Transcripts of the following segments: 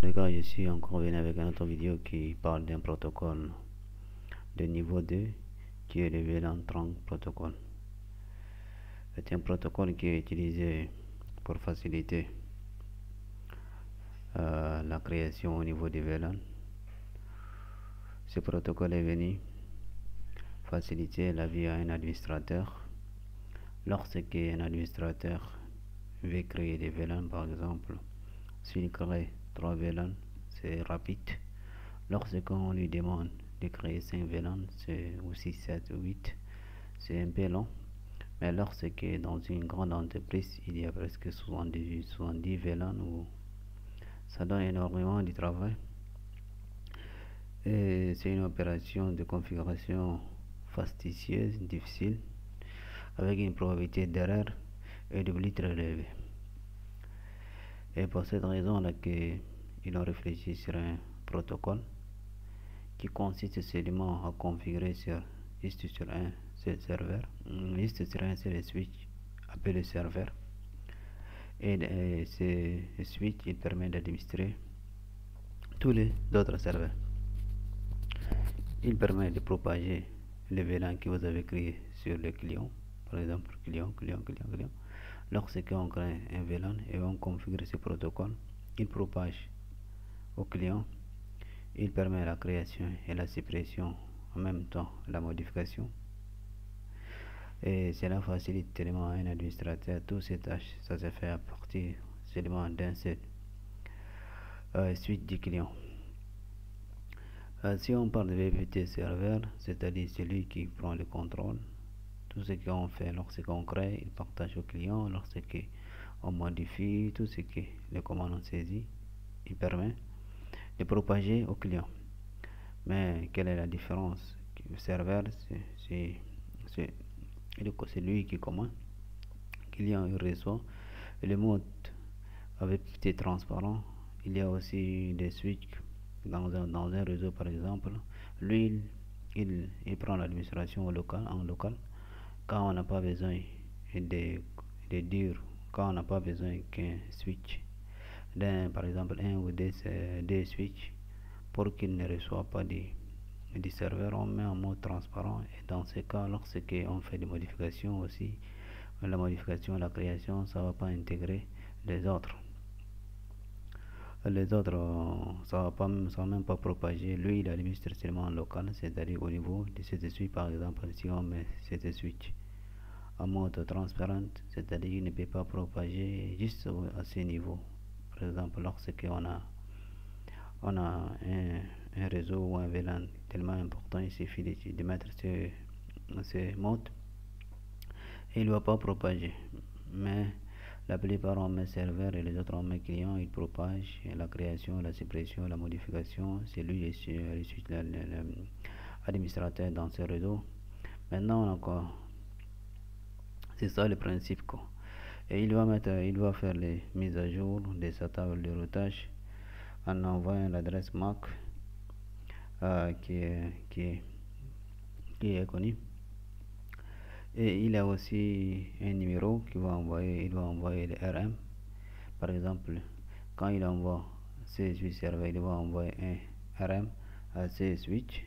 les gars, je suis encore venu avec une autre vidéo qui parle d'un protocole de niveau 2 qui est le VLAN Trunk Protocol. C'est un protocole qui est utilisé pour faciliter la création au niveau des VLAN. Ce protocole est venu faciliter la vie à un administrateur lorsqu'un administrateur veut créer des VLAN. Par exemple, s'il crée 3 VLAN, c'est rapide. Lorsqu'on lui demande de créer 5 VLAN, ou 6, 7 ou 8, c'est un peu long. Mais lorsque dans une grande entreprise, il y a presque 70 VLAN, ça donne énormément de travail. Et c'est une opération de configuration fastidieuse, difficile, avec une probabilité d'erreur et d'oubli très élevée. Et pour cette raison-là qu'ils ont réfléchi sur un protocole qui consiste seulement à configurer juste sur un seul serveur, juste sur un seul switch appelé serveur. Et ce switch il permet d'administrer tous les autres serveurs. Il permet de propager les VLAN que vous avez créé sur le client, par exemple client. Lorsqu'on crée un VLAN et on configure ce protocole, il propage au client. Il permet la création et la suppression en même temps la modification. Et cela facilite tellement à un administrateur toutes ces tâches. Ça se fait à partir seulement d'un seul suite du client. Si on parle de VPT serveur, c'est-à-dire celui qui prend le contrôle, tout ce qu'on fait lorsqu'on crée, il partage au client. Lorsqu'on modifie, tout ce que les commandes ont saisi, il permet de propager au client. Mais quelle est la différence? Le serveur, c'est lui qui commande. Le client il reçoit. Et le mode avec petit transparent. Il y a aussi des switches dans un réseau par exemple. Lui, il prend l'administration en local. Quand on n'a pas besoin de dire, quand on n'a pas besoin qu'un switch, par exemple un ou deux switches, pour qu'il ne reçoive pas du serveur, on met en mode transparent. Et dans ce cas, lorsqu'on fait des modifications aussi, la modification, la création, ça ne va pas intégrer les autres. Ça va même pas propager. Lui, il administre seulement en local, c'est-à-dire au niveau de cette switch. Par exemple, si on met cette switch en mode transparent, c'est-à-dire il ne peut pas propager juste à ce niveau. Par exemple, lorsqu'on a un réseau ou un VLAN tellement important, il suffit de mettre ce mode et il ne va pas propager. Mais la plupart on met serveur et les autres on met client, ils propagent la création, la suppression, la modification. C'est lui l'administrateur dans ce réseau. Maintenant encore, c'est ça le principe quoi. Et il va faire les mises à jour de sa table de routage en envoyant l'adresse MAC qui est connue. Et il a aussi un numéro il va envoyer le RM. Par exemple, quand il envoie ces switch serveurs, il va envoyer un RM à ces switch.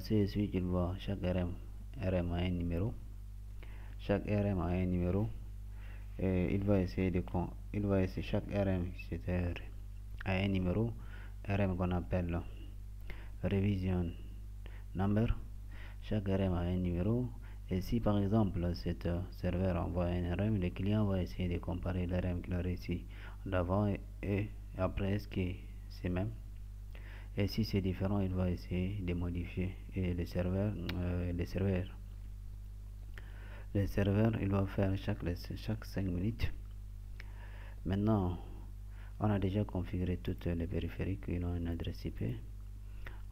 Ces switch, il voit chaque RM a un numéro. Chaque RM a un numéro. Et il va essayer chaque RM a un numéro. RM qu'on appelle revision number. Chaque RM a un numéro. Et si par exemple cet serveur envoie un RM, le client va essayer de comparer le RM qu'il a reçu d'avant et après est-ce que c'est même. Et si c'est différent, il va essayer de modifier. Et le serveur il va faire chaque 5 minutes. Maintenant, on a déjà configuré toutes les périphériques qui ont une adresse IP.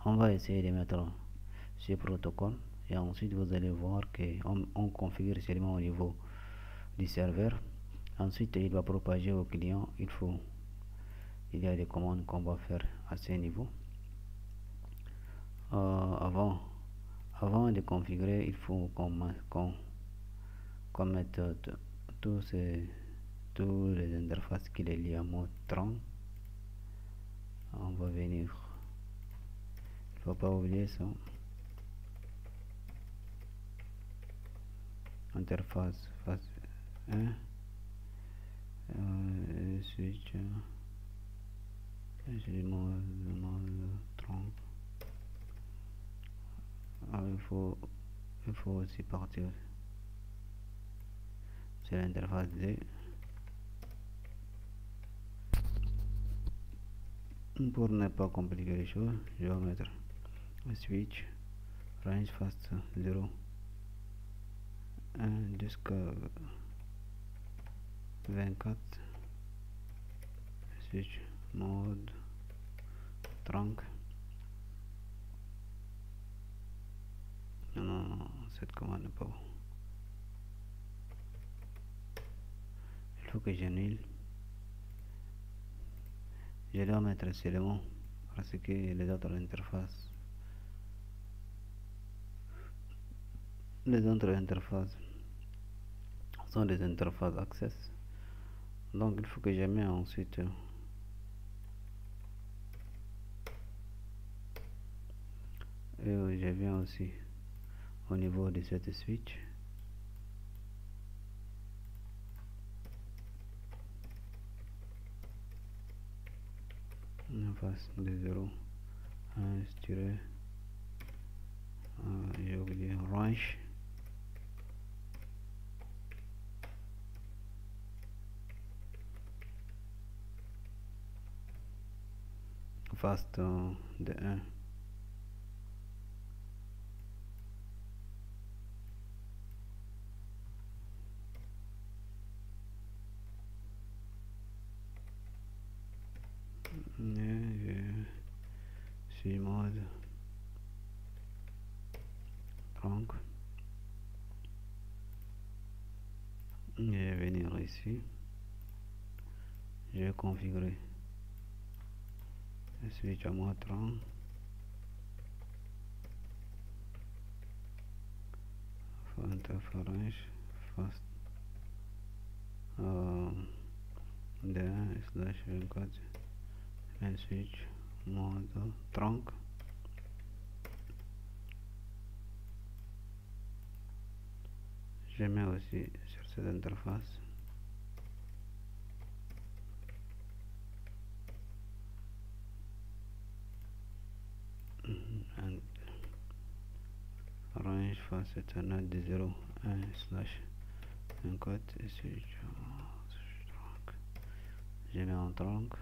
On va essayer de mettre ce protocole. Et ensuite vous allez voir qu'on configure seulement au niveau du serveur. Ensuite il va propager au client. Il y a des commandes qu'on va faire à ce niveau. Avant de configurer, il faut qu'on mette tous les interfaces qu'il est lié à mode Trunk. On va venir, il faut pas oublier ça, interface phase 1, switch, j'ai mode 30. Il faut aussi partir, c'est l'interface D. Pour ne pas compliquer les choses, je vais mettre switch range fast 0 1 jusqu'à 24, switch mode trunk. Non, cette commande n'est pas bon. Il faut que j'annule. Je dois mettre seulement parce que les autres interfaces sont des interfaces access, donc il faut que je mette ensuite et je viens aussi au niveau de cette switch, on passe de 0 à 1 tiré, j'ai oublié range fast de 1. Je suis mode trunk. Je vais venir ici, je vais configurer le switch à mode trunk, interface fast de 1/24 un switch mode trunk. Je mets aussi sur cette interface un range face éternel de 0 1/24 et switch trunk. Je mets en trunk.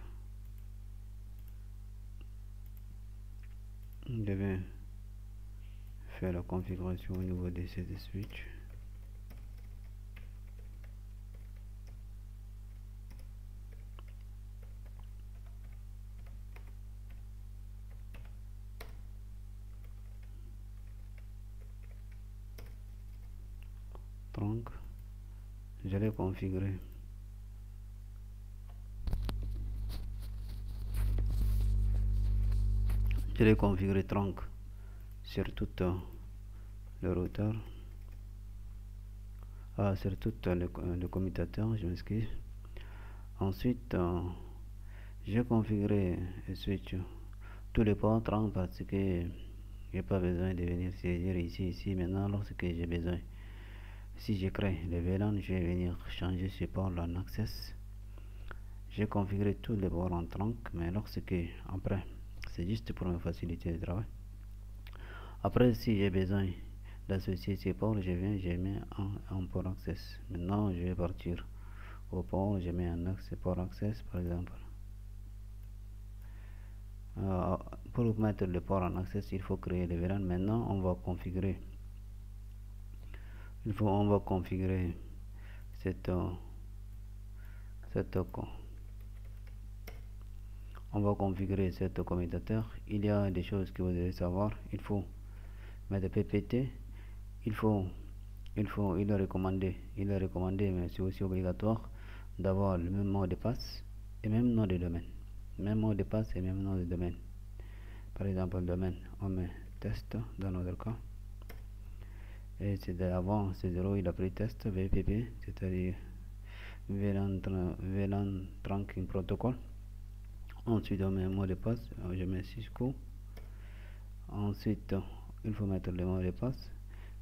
Je vais faire la configuration au niveau de cette switch. Trunk, je l'ai configuré. Je l'ai configuré trunk sur tout le routeur, sur tout le commutateur, je m'excuse. Ensuite, j'ai configuré le switch tous les ports trunk parce que j'ai pas besoin de venir saisir ici. Maintenant, lorsque j'ai besoin, si je crée le VLAN, je vais venir changer ce port en access. J'ai configuré tous les ports en trunk, mais lorsque après, c'est juste pour me faciliter le travail. Après, si j'ai besoin d'associer ces ports, je mets un port access. Maintenant, je vais partir au port, je mets un port access par exemple. Pour mettre le port en access, il faut créer le VLAN. Maintenant, on va configurer. On va configurer on va configurer cet commutateur. Il y a des choses que vous devez savoir. Il faut mettre PPT. Il est recommandé, mais c'est aussi obligatoire d'avoir le même mot de passe et même nom de domaine. Même mot de passe et même nom de domaine. Par exemple, le domaine, on met test dans notre cas. Et c'est avant, c'est 0, il a pris test, VPP, c'est-à-dire VLAN Trunking Protocol. Ensuite, on met un mot de passe. Je mets Cisco. Ensuite, il faut mettre le mot de passe.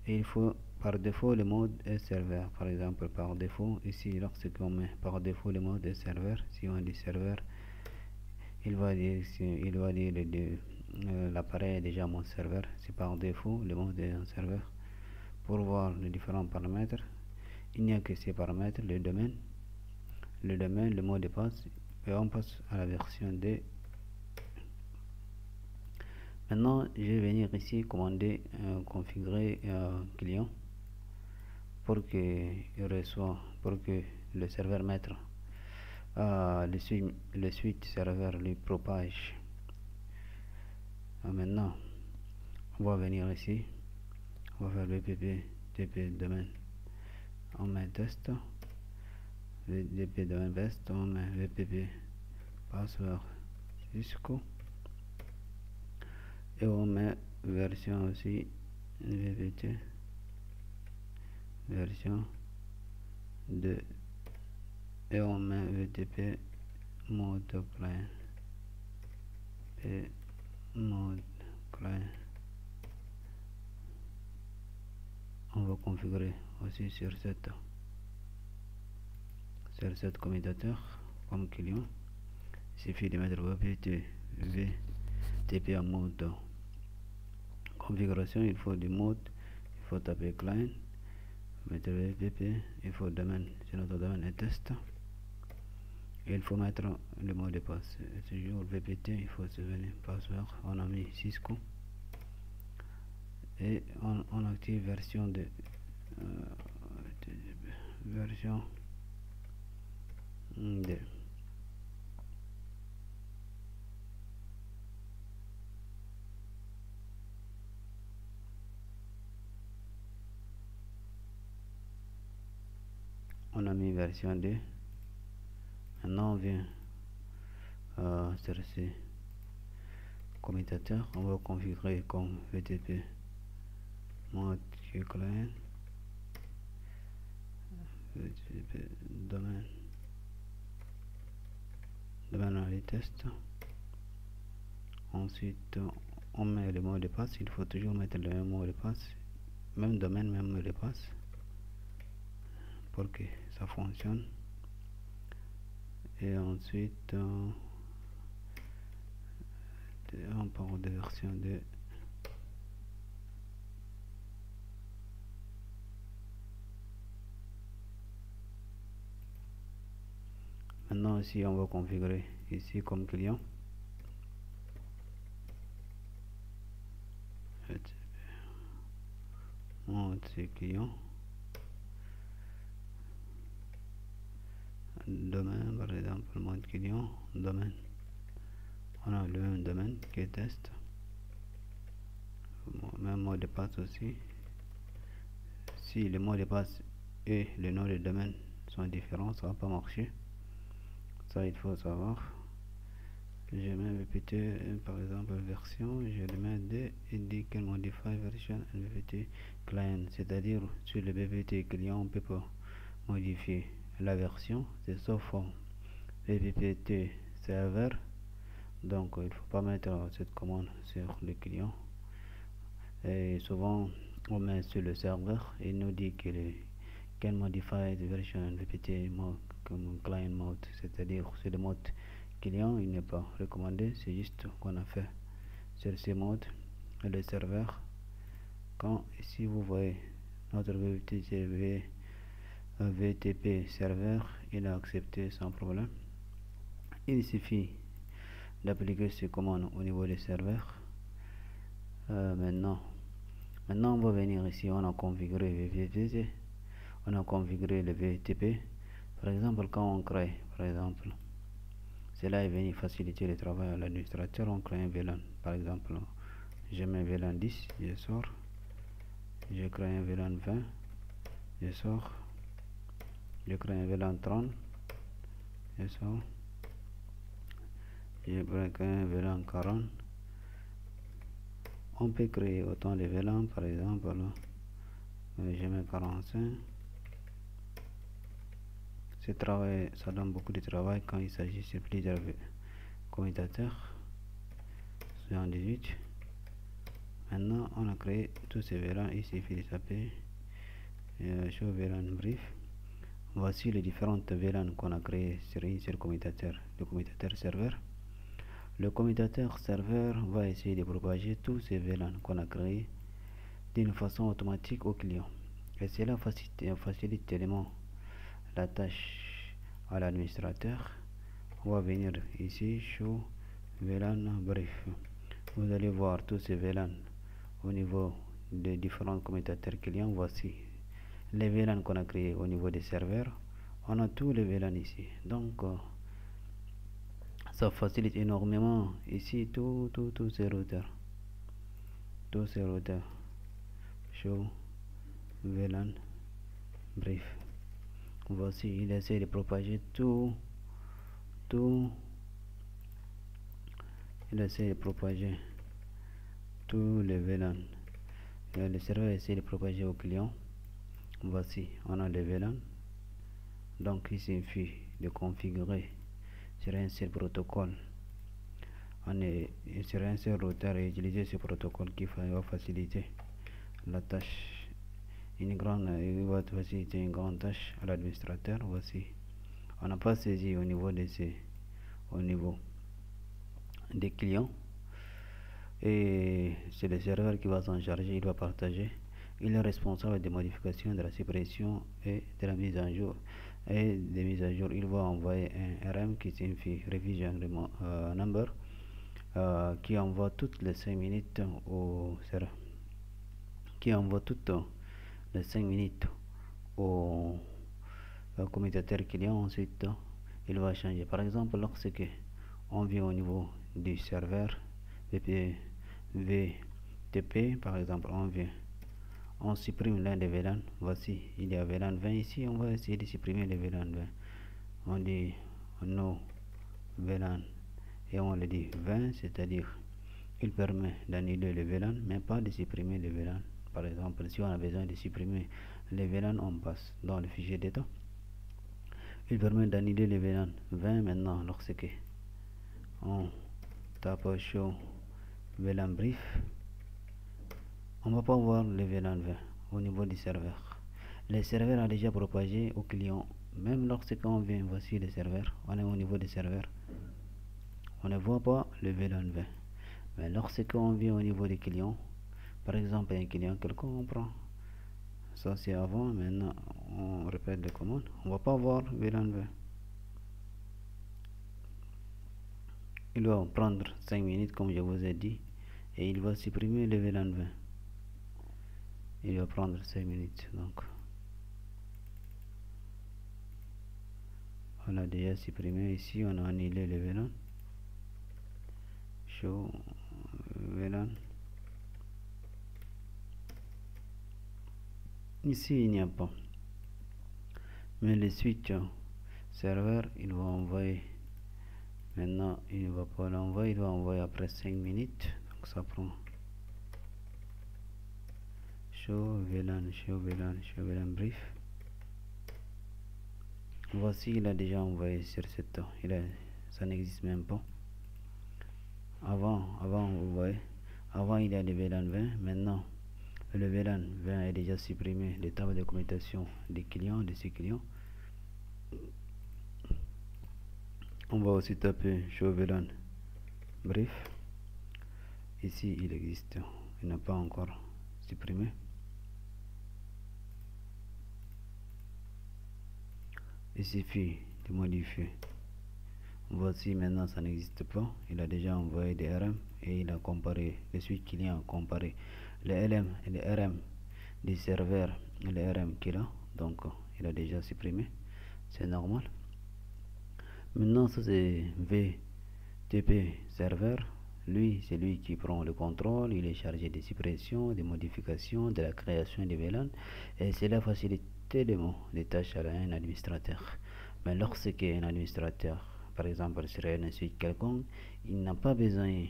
Et il faut, par défaut, le mode est serveur. Par exemple, par défaut, ici, lorsqu'on met par défaut le mode est serveur, si on dit serveur, il va dire l'appareil est déjà mon serveur. C'est par défaut, le mode est un serveur. Pour voir les différents paramètres, il n'y a que ces paramètres, le domaine, le mot de passe, et on passe à la version 2. Maintenant, je vais venir ici commander configurer client pour que le serveur maître le switch serveur lui propage. Maintenant, on va venir ici, on va faire vpp tp domaine, on met test, vpp domaine test, on met vpp password Cisco et on met version aussi vpt version 2 et on met vtp mode client et mode client. On va configurer aussi sur cette commutateur comme client. Il suffit de mettre vpt en mode configuration. Il faut du mode, il faut taper client, mettre vpp, il faut domaine, c'est notre domaine est test, et il faut mettre le mot de passe. Toujours vpt, il faut se venir password, on a mis Cisco et on active version de version 2. On a mis version 2. Maintenant on vient sur ces commutateurs, on va configurer comme vtp mode client, vtp domaine dans les tests. Ensuite on met le mot de passe, il faut toujours mettre le même mot de passe, même domaine, même mot de passe pour que ça fonctionne. Et ensuite on part de version 2. Maintenant ici on va configurer ici comme client mode client, domaine par exemple mode client, domaine, on a le même domaine qui est test, même mot de passe aussi. Si le mot de passe et le nom de domaine sont différents, ça va pas marcher, ça il faut savoir. Je mets vpt par exemple version, je le mets de indique modify version vpt client, c'est-à-dire sur le vpt client on peut pas modifier la version, c'est sauf vpt serveur, donc il faut pas mettre cette commande sur le client. Et souvent on met sur le serveur et nous dit que can modify the version vpt mode comme client mode, c'est-à-dire c'est le mode client, il n'est pas recommandé, c'est juste qu'on a fait sur ces modes et le serveur. Quand ici vous voyez notre vtp serveur, il a accepté sans problème. Il suffit d'appliquer ces commandes au niveau des serveurs. Maintenant on va venir ici, on a configuré vtp, on a configuré le vtp. Par exemple, quand on crée, par exemple, cela est venu faciliter le travail à l'administrateur, on crée un VLAN. Par exemple, je mets VLAN 10, je sors, je crée un VLAN 20, je sors, je crée un VLAN 30, je sors, je crée un VLAN 40. On peut créer autant de VLAN, par exemple, je mets 45. Ce travail, ça donne beaucoup de travail quand il s'agit de plusieurs commutateur 78. Maintenant on a créé tous ces VLAN. Il suffit de taper show VLAN brief. Voici les différentes VLAN qu'on a créées sur un seul commutateur, le commutateur serveur. Le commutateur serveur va essayer de propager tous ces VLAN qu'on a créés d'une façon automatique au client. Et cela facilite tellement la tâche à l'administrateur. On va venir ici, show VLAN brief. Vous allez voir tous ces VLAN au niveau des différents commutateurs clients. Voici les VLAN qu'on a créés au niveau des serveurs. On a tous les VLAN ici. Donc, ça facilite énormément ici tous ces routeurs. Tous ces routeurs. Show VLAN brief. Voici, il essaie de propager il essaie de propager tous les VLAN. Le serveur essaie de propager au client. Voici, on a les VLAN. Donc il suffit de configurer sur un seul protocole. On est sur un seul routeur et utiliser ce protocole qui va faciliter la tâche. Il va faciliter une grande tâche à l'administrateur. Voici, on n'a pas saisi au niveau des clients, et c'est le serveur qui va s'en charger. Il va partager. Il est responsable des modifications, de la suppression et de la mise à jour et des mises à jour. Il va envoyer un RM qui signifie revision number, qui envoie toutes les 5 minutes au serveur, au commutateur client. Ensuite il va changer. Par exemple, lorsque on vient au niveau du serveur VTP, par exemple, on supprime l'un des VLAN. Voici, il y a VLAN 20 ici. On va essayer de supprimer les VLAN 20. On dit no VLAN et on le dit 20, c'est-à-dire il permet d'annuler les VLAN mais pas de supprimer les VLAN. Par exemple, si on a besoin de supprimer les VLAN, on passe dans le fichier d'état. Il permet d'annuler les VLAN 20. Maintenant, lorsque on tape show VLAN brief, on va pas voir les VLAN 20 au niveau du serveur. Le serveur a déjà propagé au client. Même lorsqu'on vient, voici le serveur, on est au niveau du serveur, on ne voit pas le VLAN 20. Mais lorsqu'on vient au niveau des clients, par exemple un client quelconque, on prend ça, c'est avant. Maintenant on répète les commandes, on va pas voir VLAN 20. Il va prendre 5 minutes comme je vous ai dit, et il va supprimer le VLAN 20. Il va prendre 5 minutes. Donc on a déjà supprimé ici, on a annulé le VLAN. Show VLAN. Ici il n'y a pas, mais le switch serveur, il va envoyer. Maintenant il ne va pas l'envoyer, il va envoyer après 5 minutes. Donc ça prend show VLAN brief. Voici, il a déjà envoyé sur cette, ça n'existe même pas. Avant vous voyez, avant il y a le VLAN 20. Maintenant le VLAN 20 est déjà supprimé des tables de commutation des clients, de ces clients. On va aussi taper show VLAN brief. Ici il existe, il n'a pas encore supprimé. Il suffit de modifier. Voici, maintenant ça n'existe pas. Il a déjà envoyé des RM et il a comparé, le switch client a comparé les LM et les RM des serveurs et les RM qu'il a. Donc il a déjà supprimé, c'est normal. Maintenant ça c'est VTP serveur. Lui, c'est lui qui prend le contrôle. Il est chargé des suppressions, des modifications, de la création des VLAN, et cela facilite tellement les tâches à un administrateur. Mais lorsque un administrateur, par exemple sur un switch quelconque, il n'a pas besoin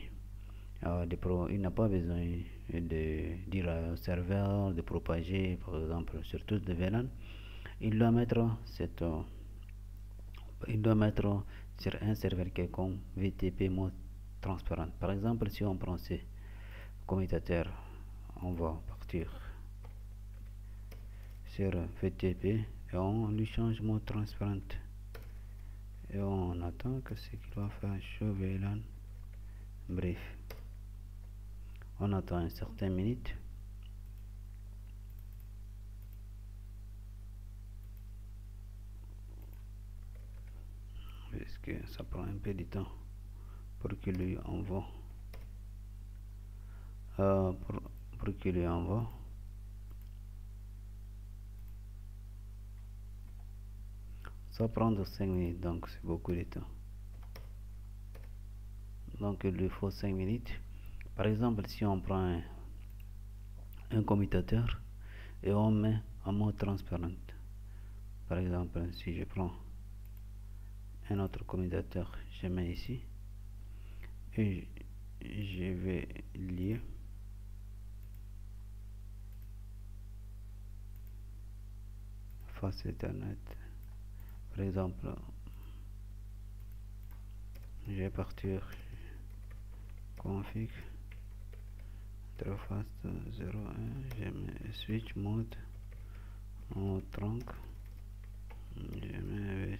de dire au serveur de propager, par exemple sur tous les VLAN. Il doit mettre sur un serveur quelconque VTP mode transparent. Par exemple, si on prend ces commutateurs, on va partir sur VTP et on lui change mode transparent et on attend que ce qu'il va faire show VLAN brief. On attend une certaine minute. Parce que ça prend un peu de temps pour qu'il lui envoie pour qu'il lui envoie. Ça prend 5 minutes, donc c'est beaucoup de temps. Donc il lui faut 5 minutes. Par exemple, si on prend un commutateur et on met en mode transparent. Par exemple, si je prends un autre commutateur, je mets ici et je vais lier face Ethernet. Par exemple, je vais partir config interface 01, je mets switch mode en trunk, je mets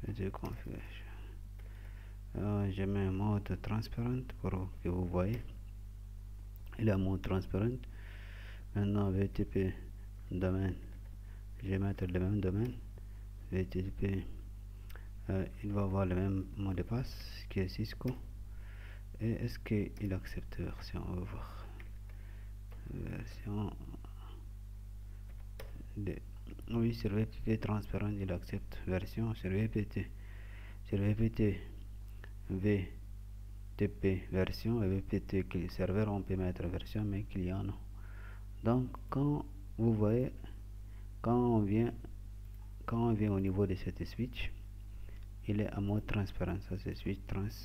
de configuration, je mets mode transparent pour que vous voyez il est mode transparent. Maintenant VTP domaine, je vais mettre le même domaine VTP, il va avoir le même mot de passe qui est Cisco. Et est-ce qu'il accepte version? On va voir version de, oui, sur VPP transparent il accepte version. Sur VPT VTP version et VPT serveur on peut mettre version, mais client non. Donc quand vous voyez, quand on vient au niveau de cette switch, il est en mode transparent. Ça c'est switch transparent.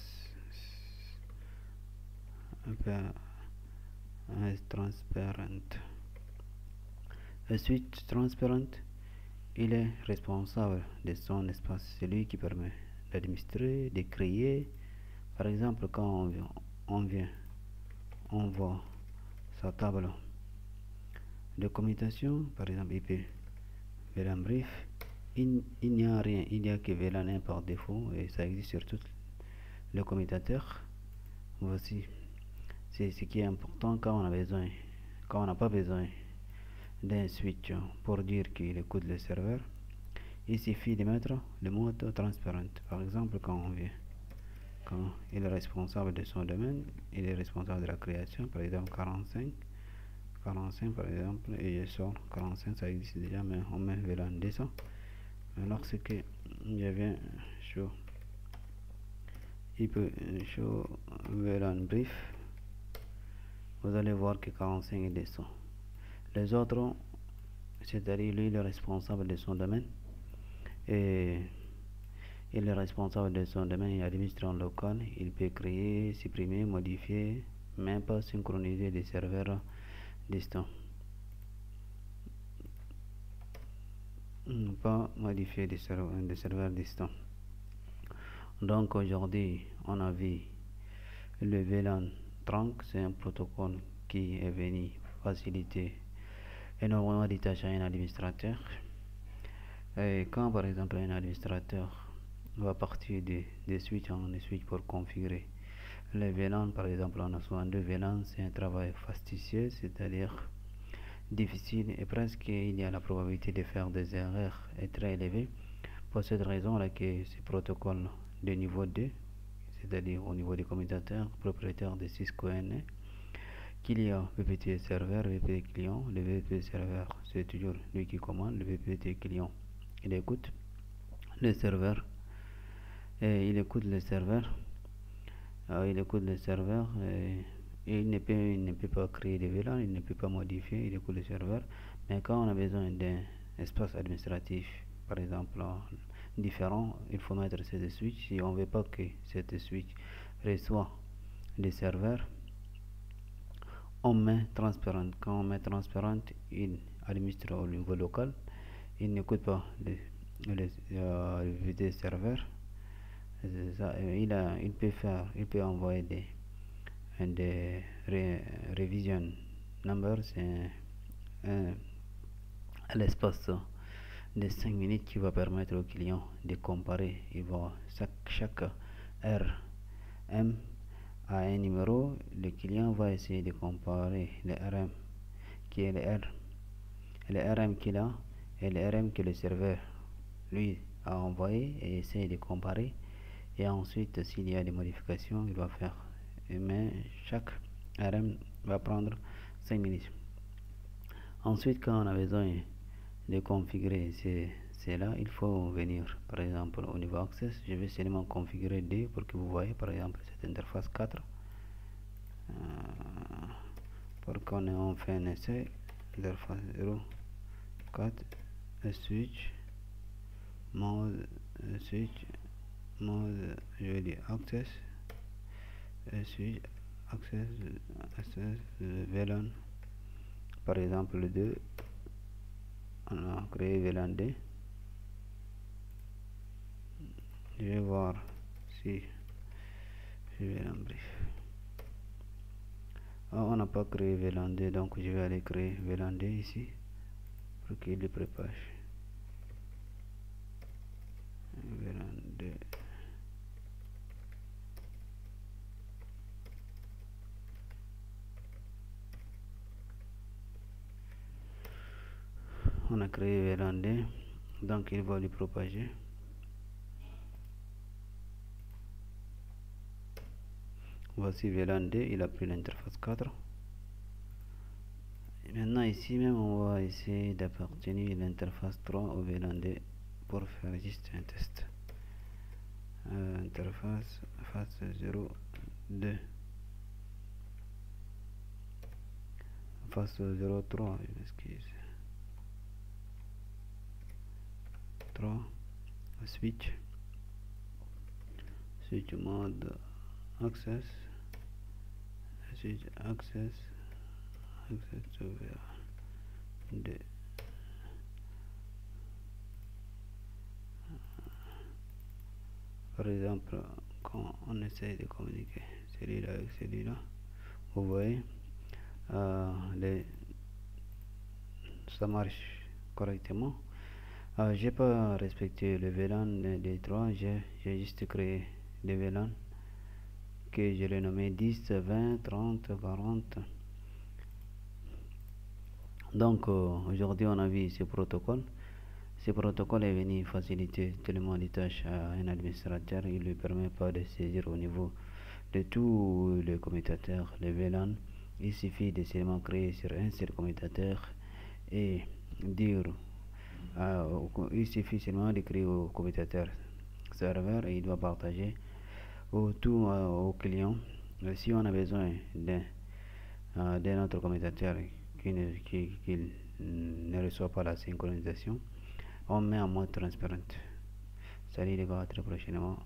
Le switch transparent, il est responsable de son espace. C'est lui qui permet d'administrer, de créer. Par exemple, quand on voit sa table de commutation, par exemple IP VLAN brief, il n'y a rien, il n'y a que VLAN 1 par défaut et ça existe sur tous les commutateurs. Voici, c'est ce qui est important quand on n'a pas besoin d'un switch pour dire qu'il écoute le serveur. Il suffit de mettre le mode transparent. Par exemple, quand il est responsable de son domaine, il est responsable de la création, par exemple 45 par exemple, et je sors 45, ça existe déjà, mais on met VLAN 200. Lorsque je viens show VLAN brief, vous allez voir que 45 est 200. Les autres, c'est-à-dire lui, il est responsable de son domaine et il est responsable de son domaine, il administre en local, il peut créer, supprimer, modifier, même pas synchroniser des serveurs distants. Pas modifier des serveurs distants. Donc aujourd'hui, on a vu le VLAN trunk, c'est un protocole qui est venu faciliter énormément de tâches à un administrateur. Et quand par exemple un administrateur va partir des switches en switch pour configurer les VLAN, par exemple on a souvent deux VLAN, c'est un travail fastidieux, c'est-à-dire difficile, et presque il y a la probabilité de faire des erreurs est très élevée. Pour cette raison là que ce protocole de niveau 2, c'est-à-dire au niveau des commutateurs propriétaires de Cisco NE, qu'il y a VPT serveur, VPT client. Le VPT serveur, c'est toujours lui qui commande. Le VPT client, il écoute le serveur et il écoute le serveur. Et il ne peut pas créer des VLAN, il ne peut pas modifier, il écoute le serveur. Mais quand on a besoin d'un espace administratif, par exemple, différent, il faut mettre cette switch. Si on ne veut pas que cette switch reçoit des serveurs, on met transparent. Quand on met transparent, il administre au niveau local, il n'écoute pas le VPT serveur. Ça, il peut envoyer des revision numbers à l'espace de 5 minutes qui va permettre au client de comparer. Il va chaque RM a un numéro, le client va essayer de comparer le RM qui est le RM qu'il a et le RM que le serveur lui a envoyé et essayer de comparer. Et ensuite, s'il y a des modifications, il va faire. Mais chaque RM va prendre 5 minutes. Ensuite, quand on a besoin de configurer cela, il faut venir par exemple au niveau Access. Je vais seulement configurer 2 pour que vous voyez par exemple cette interface 4 pour qu'on fait un essai. Interface 0 4 switch mode je vais dire access switch access VLAN. Par exemple le 2, on a créé VLAN 2. Je vais voir si je vais en brief. On n'a pas créé VLAN 2, donc je vais aller créer VLAN 2 ici pour qu'il le prépare. VLAN 2. On a créé VLAN 2, donc il va le propager. Voici VLAN 2, il a pris l'interface 4. Et maintenant ici même on va essayer d'appartenir l'interface 3 au VLAN 2 pour faire juste un test. Interface face 0 2 face 0 3 excuse 3 switch mode access switch access to VLAN 2. Par exemple, quand on essaie de communiquer celui-là avec celui-là, vous voyez, ça marche correctement. J'ai pas respecté le VLAN des 3, j'ai juste créé des VLAN que je l'ai nommé 10, 20, 30, 40. Donc aujourd'hui on a vu ce protocole. Ce protocole est venu faciliter tellement de tâches à un administrateur. Il ne lui permet pas de saisir au niveau de tous les commutateurs, les VLAN. Il suffit de seulement créer sur un seul commutateur et dire il suffit seulement de créer au commutateur serveur et il doit partager au client. Si on a besoin d'un autre commutateur qui ne reçoit pas la synchronisation, on met en mode transparent. Salut les gars, à très prochainement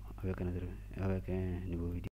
avec un nouveau vidéo.